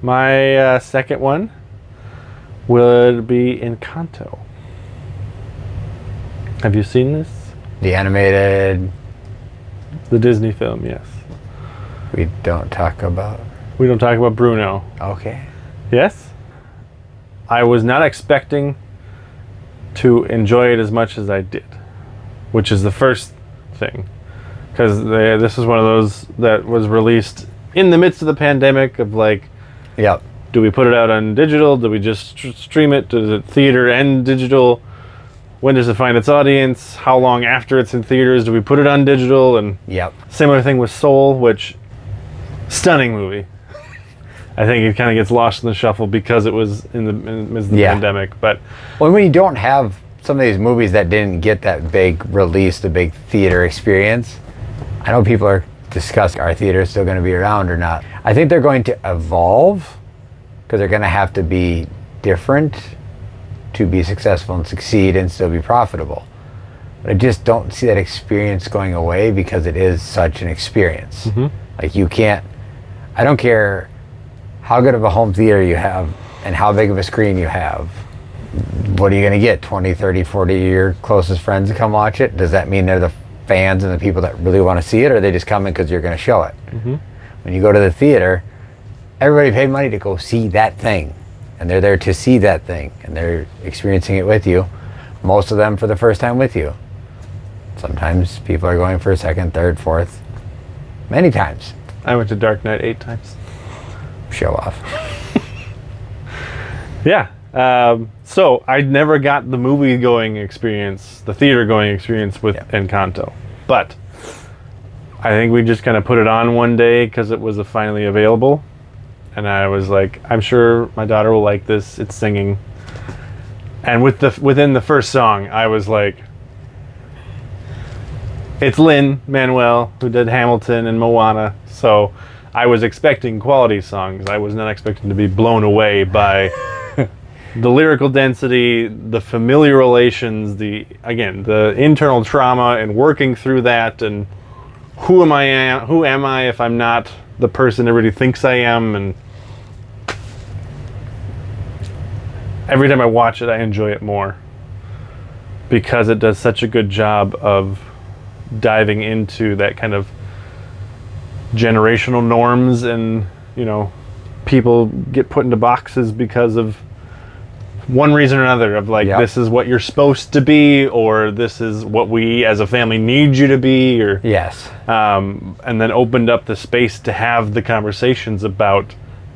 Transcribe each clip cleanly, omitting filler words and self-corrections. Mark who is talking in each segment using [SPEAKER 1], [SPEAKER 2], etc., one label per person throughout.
[SPEAKER 1] My second one would be Encanto. Have you seen this?
[SPEAKER 2] The animated.
[SPEAKER 1] The Disney film, yes.
[SPEAKER 2] We don't talk about.
[SPEAKER 1] We don't talk about Bruno.
[SPEAKER 2] Okay.
[SPEAKER 1] Yes? I was not expecting to enjoy it as much as I did, which is the first thing. Because this is one of those that was released in the midst of the pandemic of like,
[SPEAKER 2] Yep.
[SPEAKER 1] do we put it out on digital? Do we just stream it? Does it theater and digital? When does it find its audience? How long after it's in theaters do we put it on digital? And
[SPEAKER 2] Yep.
[SPEAKER 1] similar thing with Soul, which stunning movie. I think it kind of gets lost in the shuffle because it was in the midst of the pandemic. But
[SPEAKER 2] well, when you don't have some of these movies that didn't get that big release, the big theater experience, I know people are discussing, are theaters still going to be around or not? I think they're going to evolve because they're going to have to be different to be successful and succeed and still be profitable. But I just don't see that experience going away because it is such an experience.
[SPEAKER 1] Mm-hmm.
[SPEAKER 2] Like you can't, I don't care how good of a home theater you have and how big of a screen you have. What are you going to get? 20, 30, 40 of your closest friends to come watch it? Does that mean they're the fans and the people that really want to see it, or are they just coming because you're going to show it?
[SPEAKER 1] Mm-hmm.
[SPEAKER 2] When you go to the theater, everybody paid money to go see that thing, and they're there to see that thing, and they're experiencing it with you. Most of them for the first time with you. Sometimes people are going for a second, third, fourth, many times.
[SPEAKER 1] I went to Dark Knight 8 times.
[SPEAKER 2] Show off.
[SPEAKER 1] Yeah. So I never got the movie going experience, the theater going experience with Encanto. But I think we just kind of put it on one day because it was finally available. And I was like, I'm sure my daughter will like this. It's singing. And within the first song, I was like, it's Lin-Manuel who did Hamilton and Moana. So I was expecting quality songs. I was not expecting to be blown away by the lyrical density, the familiar relations, the internal trauma and working through that, and who am I if I'm not the person everybody thinks I am. And every time I watch it, I enjoy it more because it does such a good job of diving into that kind of generational norms, and people get put into boxes because of one reason or another, of like, this is what you're supposed to be, or this is what we as a family need you to be, or and then opened up the space to have the conversations about,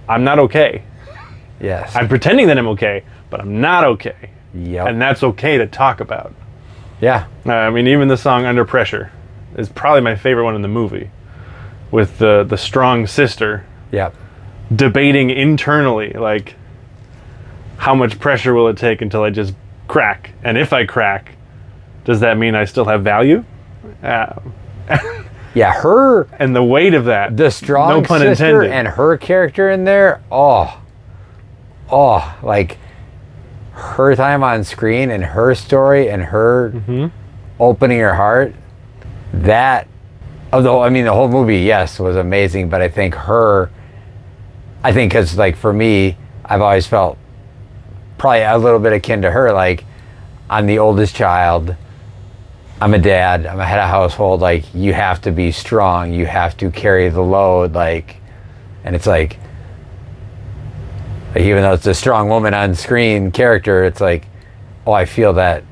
[SPEAKER 1] I'm not okay.
[SPEAKER 2] Yes.
[SPEAKER 1] I'm pretending that I'm okay, but I'm not okay.
[SPEAKER 2] Yep.
[SPEAKER 1] And that's okay to talk about.
[SPEAKER 2] Yeah.
[SPEAKER 1] I mean, even the song Under Pressure is probably my favorite one in the movie, with the strong sister debating internally, like, how much pressure will it take until I just crack? And if I crack, does that mean I still have value?
[SPEAKER 2] Yeah, her...
[SPEAKER 1] And the weight of that.
[SPEAKER 2] The strong
[SPEAKER 1] no pun
[SPEAKER 2] sister
[SPEAKER 1] intended.
[SPEAKER 2] And her character in there, like, her time on screen and her story and her opening her heart, the whole movie, yes, was amazing, but I think because, like, for me, I've always felt probably a little bit akin to her, like, I'm the oldest child, I'm a dad, I'm a head of household, like, you have to be strong, you have to carry the load, like, and it's like even though it's a strong woman on screen character, it's like, I feel that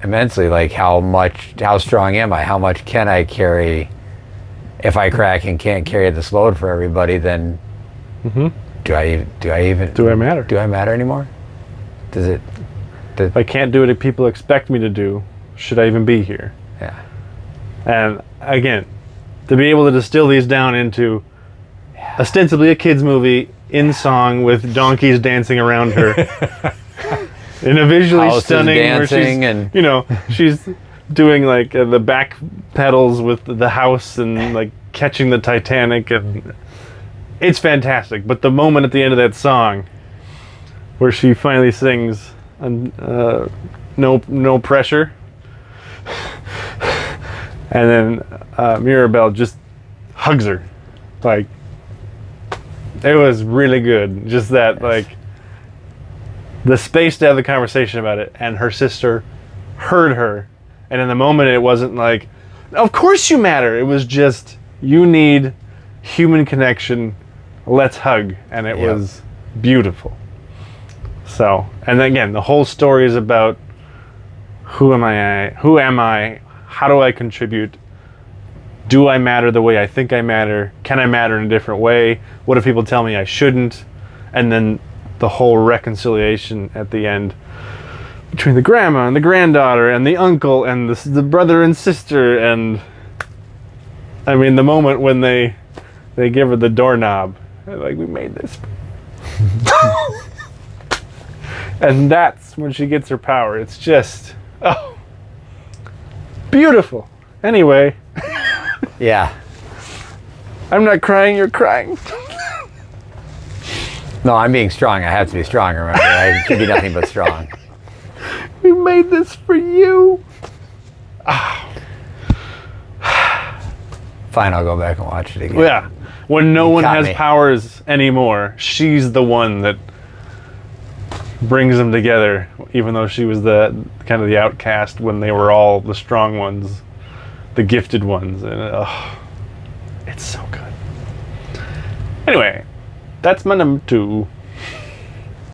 [SPEAKER 2] immensely, like, how strong am I? How much can I carry? If I crack and can't carry this load for everybody, then do I matter? Do I matter anymore?
[SPEAKER 1] If I can't do what people expect me to do, should I even be here?
[SPEAKER 2] Yeah.
[SPEAKER 1] And again, to be able to distill these down into ostensibly a kid's movie in song with donkeys dancing around her in a visually stunning, where she's doing like the back pedals with the house and like catching the Titanic, and it's fantastic. But the moment at the end of that song where she finally sings no pressure, and then Mirabelle just hugs her, like, It was really good. Just that, like, the space to have the conversation about it, and her sister heard her, and in the moment it wasn't like, of course you matter. It was just, you need human connection. Let's hug, and it was beautiful. So, and again, the whole story is about who am I? Who am I? How do I contribute? Do I matter the way I think I matter? Can I matter in a different way? What if people tell me I shouldn't? And then the whole reconciliation at the end between the grandma and the granddaughter and the uncle and the brother and sister. And I mean, the moment when they give her the doorknob, like, we made this. And that's when she gets her power. It's just, oh, beautiful. Anyway.
[SPEAKER 2] Yeah.
[SPEAKER 1] I'm not crying, you're crying.
[SPEAKER 2] No, I'm being strong. I have to be strong, remember? I can be nothing but strong.
[SPEAKER 1] We made this for you.
[SPEAKER 2] Fine, I'll go back and watch it again.
[SPEAKER 1] Yeah. When no one
[SPEAKER 2] caught
[SPEAKER 1] has
[SPEAKER 2] me.
[SPEAKER 1] powers anymore, she's the one that brings them together, even though she was the kind of the outcast when they were all the strong ones, the gifted ones. And it's so good. Anyway, that's my number 2.